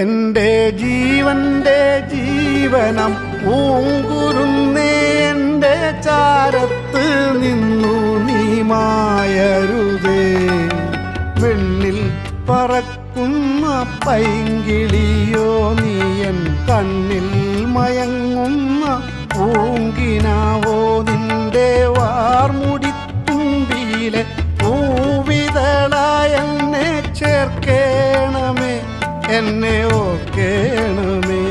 എൻ്റെ ജീവന്റെ ജീവനം പൂങ്കുരുന്നേ എൻ്റെ ചാരത്ത് നിന്നു നീ മായരുതേ. വെണ്ണിൽ പറക്കുന്ന പൈങ്കിളിയോ നീയൻ കണ്ണിൽ മയങ്ങുന്ന പൂങ്കിനാവോ നിന്റെ വാർമുടിത്തുമ്പിയിലെ പൂവിതളായ എന്നെ ചേർക്കേണമേ, എന്നെ ഓർക്കേണമേ.